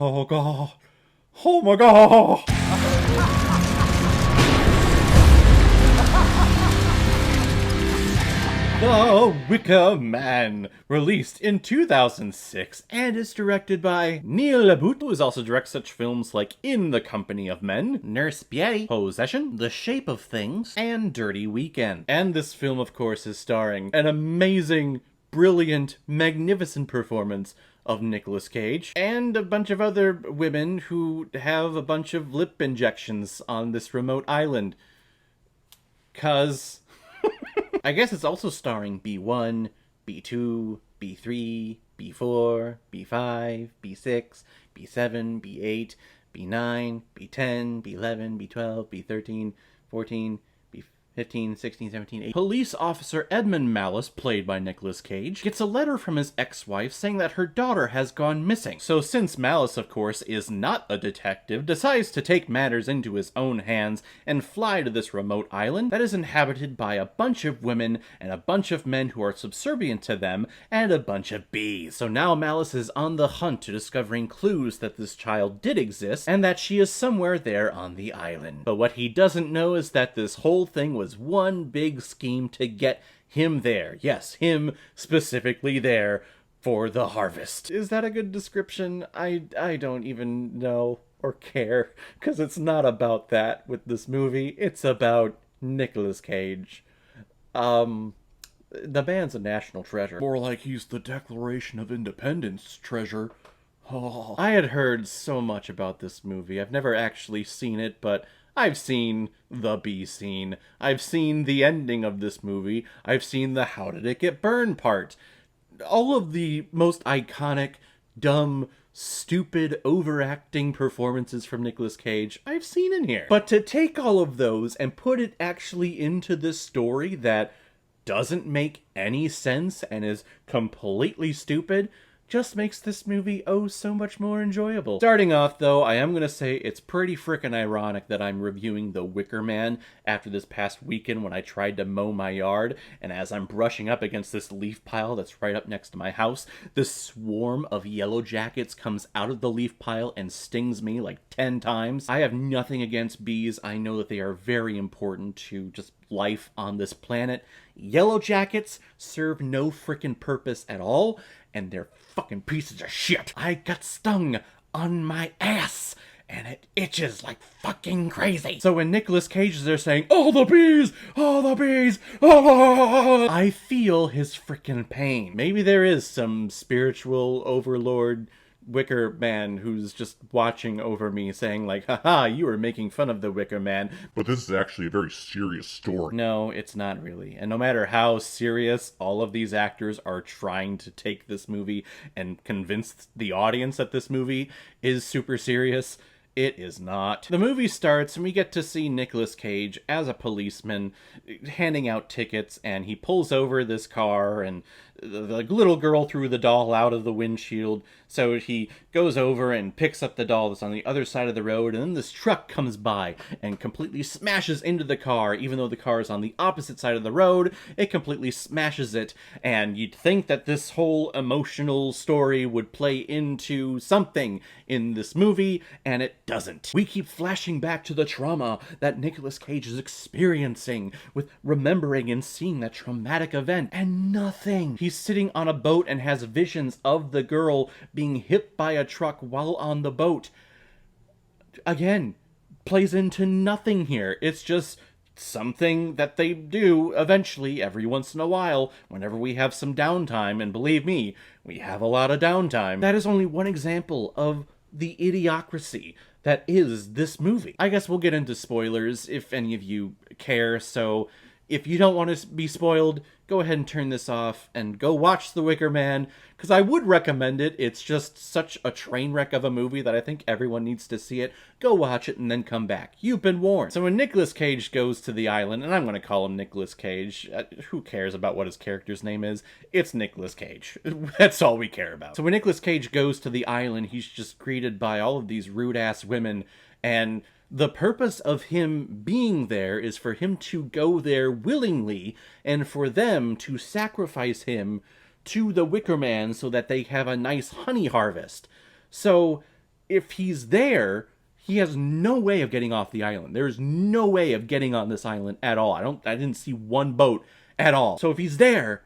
Oh god. Oh my god. The Wicker Man, released in 2006 and is directed by Neil LaBute, who has also directed such films like In the Company of Men, Nurse Pierre, Possession, The Shape of Things, and Dirty Weekend. And this film, of course, is starring an amazing, brilliant, magnificent performance of Nicolas Cage, and a bunch of other women who have a bunch of lip injections on this remote island. 'Cause I guess it's also starring B1, B2, B3, B4, B5, B6, B7, B8, B9, B10, B11, B12, B13, 14, B15, 16, 17, 18. Police officer Edmund Malice, played by Nicolas Cage, gets a letter from his ex-wife saying that her daughter has gone missing. So since Malice, of course, is not a detective, decides to take matters into his own hands and fly to this remote island that is inhabited by a bunch of women and a bunch of men who are subservient to them and a bunch of bees. So now Malice is on the hunt to discovering clues that this child did exist and that she is somewhere there on the island. But what he doesn't know is that this whole thing was one big scheme to get him there. Yes, him specifically there for the harvest. Is that a good description? I don't even know or care, because it's not about that with this movie. It's about Nicolas Cage. The man's a national treasure. More like he's the Declaration of Independence treasure. Oh. I had heard so much about this movie. I've never actually seen it, but I've seen the bee scene. I've seen the ending of this movie. I've seen the how did it get burned part. All of the most iconic, dumb, stupid, overacting performances from Nicolas Cage I've seen in here. But to take all of those and put it actually into this story that doesn't make any sense and is completely stupid just makes this movie oh so much more enjoyable. Starting off, though, I am gonna say it's pretty frickin' ironic that I'm reviewing The Wicker Man after this past weekend when I tried to mow my yard, and as I'm brushing up against this leaf pile that's right up next to my house, this swarm of yellow jackets comes out of the leaf pile and stings me like 10 times. I have nothing against bees. I know that they are very important to just life on this planet. Yellow jackets serve no frickin' purpose at all, and they're fucking pieces of shit. I got stung on my ass, and it itches like fucking crazy. So when Nicolas Cage is there saying, "Oh, the bees! Oh, the bees! Oh!" I feel his frickin' pain. Maybe there is some spiritual overlord Wicker Man who's just watching over me saying like, "Haha, you were making fun of the Wicker Man." But this is actually a very serious story. No, it's not really. And no matter how serious all of these actors are trying to take this movie and convince the audience that this movie is super serious, it is not. The movie starts and we get to see Nicolas Cage as a policeman handing out tickets, and he pulls over this car and the little girl threw the doll out of the windshield, so he goes over and picks up the doll that's on the other side of the road, and then this truck comes by and completely smashes into the car. Even though the car is on the opposite side of the road, it completely smashes it, and you'd think that this whole emotional story would play into something in this movie, and it doesn't. We keep flashing back to the trauma that Nicolas Cage is experiencing with remembering and seeing that traumatic event, and nothing. He's sitting on a boat and has visions of the girl being hit by a truck while on the boat. Again, plays into nothing here. It's just something that they do eventually every once in a while whenever we have some downtime, and believe me, we have a lot of downtime. That is only one example of the idiocracy that is this movie. I guess we'll get into spoilers if any of you care, so if you don't want to be spoiled, go ahead and turn this off and go watch The Wicker Man, because I would recommend it. It's just such a train wreck of a movie that I think everyone needs to see it. Go watch it and then come back. You've been warned. So when Nicolas Cage goes to the island, and I'm going to call him Nicolas Cage, who cares about what his character's name is? It's Nicolas Cage. That's all we care about. So when Nicolas Cage goes to the island, he's just greeted by all of these rude-ass women, and the purpose of him being there is for him to go there willingly and for them to sacrifice him to the Wicker Man so that they have a nice honey harvest. So if he's there, he has no way of getting off the island. There's no way of getting on this island at all. I didn't see one boat at all. So if he's there,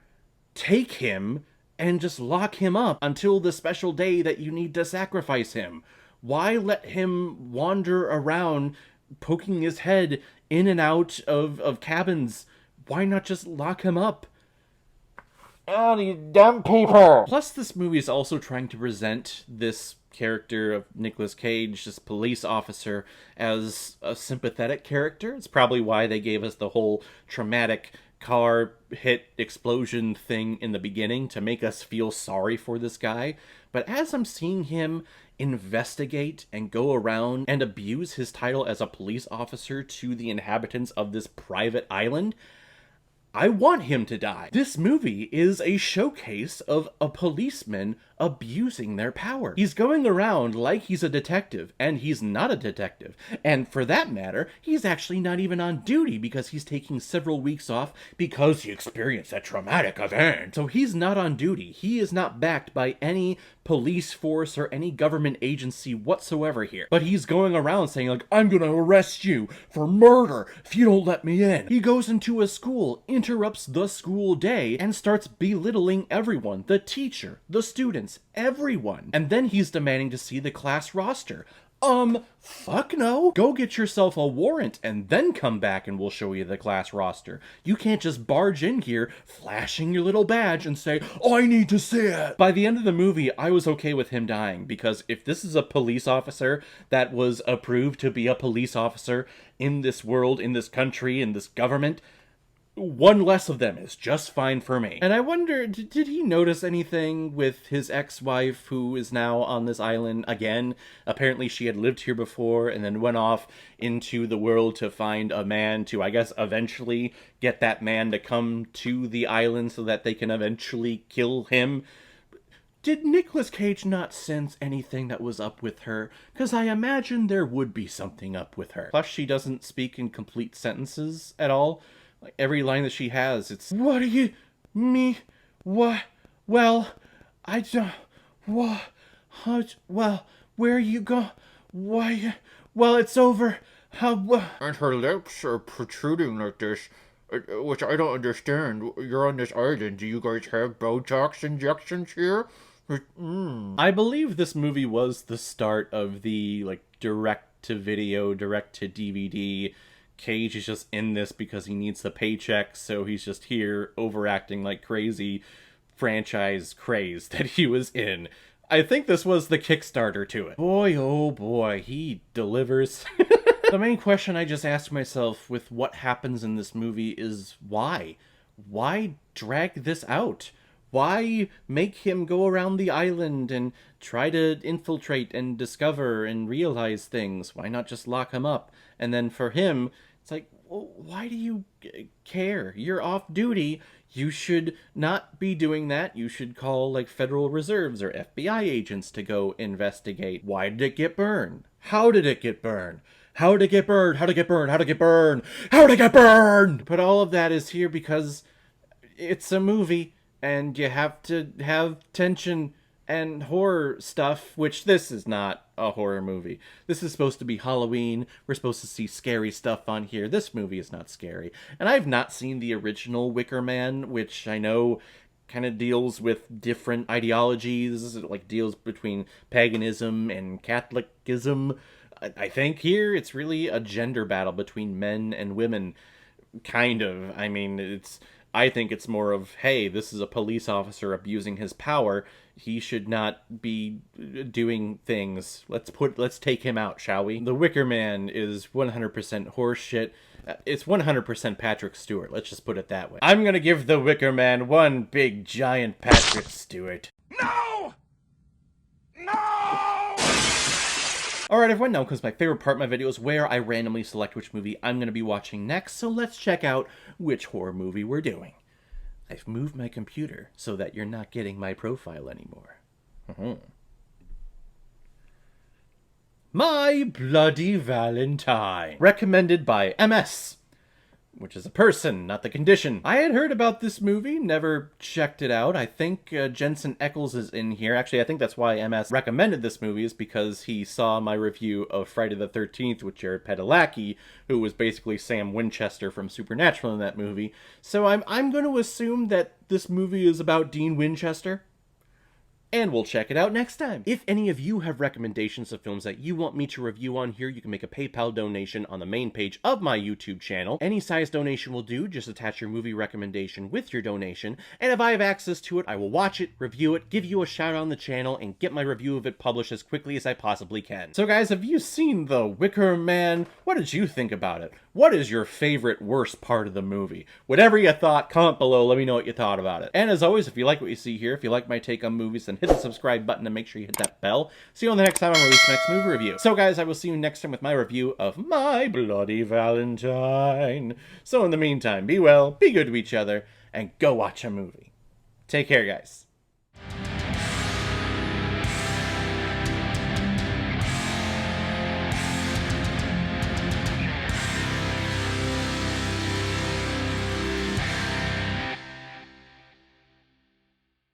take him and just lock him up until the special day that you need to sacrifice him. Why let him wander around poking his head in and out of cabins? Why not just lock him up? Oh, you dumb people! Plus, this movie is also trying to present this character of Nicolas Cage, this police officer, as a sympathetic character. It's probably why they gave us the whole traumatic car hit explosion thing in the beginning, to make us feel sorry for this guy. But as I'm seeing him investigate and go around and abuse his title as a police officer to the inhabitants of this private island, I want him to die. This movie is a showcase of a policeman abusing their power. He's going around like he's a detective, and he's not a detective. And for that matter, he's actually not even on duty because he's taking several weeks off because he experienced a traumatic event. So he's not on duty. He is not backed by any police force or any government agency whatsoever here. But he's going around saying, like, I'm gonna arrest you for murder if you don't let me in. He goes into a school, interrupts the school day, and starts belittling everyone. The teacher, the students, everyone. And then he's demanding to see the class roster. Fuck no. Go get yourself a warrant and then come back and we'll show you the class roster. You can't just barge in here, flashing your little badge and say, I need to see it. By the end of the movie, I was okay with him dying, because if this is a police officer that was approved to be a police officer in this world, in this country, in this government, one less of them is just fine for me. And I wonder, did he notice anything with his ex-wife who is now on this island again? Apparently she had lived here before and then went off into the world to find a man to, I guess, eventually get that man to come to the island so that they can eventually kill him. Did Nicolas Cage not sense anything that was up with her? Because I imagine there would be something up with her. Plus, she doesn't speak in complete sentences at all. Like, every line that she has, it's, what are you, me, what, well, I don't, what, well, where you go, why, well, it's over, how, And her lips are protruding like this, which I don't understand. You're on this island. Do you guys have Botox injections here? I believe this movie was the start of the, like, direct-to-video, direct-to-DVD. Cage is just in this because he needs the paycheck, so he's just here overacting like crazy franchise craze that he was in. I think this was the Kickstarter to it. Boy, oh boy, he delivers. The main question I just asked myself with what happens in this movie is why? Why drag this out? Why make him go around the island and try to infiltrate and discover and realize things? Why not just lock him up? And then for him, it's like, well, why do you care? You're off duty. You should not be doing that. You should call, like, Federal Reserves or FBI agents to go investigate. Why did it get burned? How did it get burned? How did it get burned? How did it get burned? How did it get burned? How did it get burned? But all of that is here because it's a movie. And you have to have tension and horror stuff, which this is not a horror movie. This is supposed to be Halloween. We're supposed to see scary stuff on here. This movie is not scary. And I've not seen the original Wicker Man, which I know kind of deals with different ideologies, like deals between paganism and Catholicism. I think here it's really a gender battle between men and women, kind of. I mean, I think it's more of, hey, this is a police officer abusing his power. He should not be doing things. Let's take him out, shall we? The Wicker Man is 100% horseshit. It's 100% Patrick Stewart. Let's just put it that way. I'm gonna give the Wicker Man one big giant Patrick Stewart. No! No! Alright everyone, now comes my favorite part of my videos where I randomly select which movie I'm going to be watching next, so let's check out which horror movie we're doing. I've moved my computer so that you're not getting my profile anymore. My Bloody Valentine. Recommended by MS. which is a person, not the condition. I had heard about this movie, never checked it out. I think Jensen Ackles is in here. Actually, I think that's why MS recommended this movie, is because he saw my review of Friday the 13th with Jared Padalecki, who was basically Sam Winchester from Supernatural in that movie. So I'm going to assume that this movie is about Dean Winchester. And we'll check it out next time. If any of you have recommendations of films that you want me to review on here, you can make a PayPal donation on the main page of my YouTube channel. Any size donation will do. Just attach your movie recommendation with your donation. And if I have access to it, I will watch it, review it, give you a shout out on the channel, and get my review of it published as quickly as I possibly can. So guys, have you seen The Wicker Man? What did you think about it? What is your favorite worst part of the movie? Whatever you thought, comment below, let me know what you thought about it. And as always, if you like what you see here, if you like my take on movies, then hit the subscribe button and make sure you hit that bell. See you on the next time I release my next movie review. So guys, I will see you next time with my review of My Bloody Valentine. So in the meantime, be well, be good to each other, and go watch a movie. Take care, guys.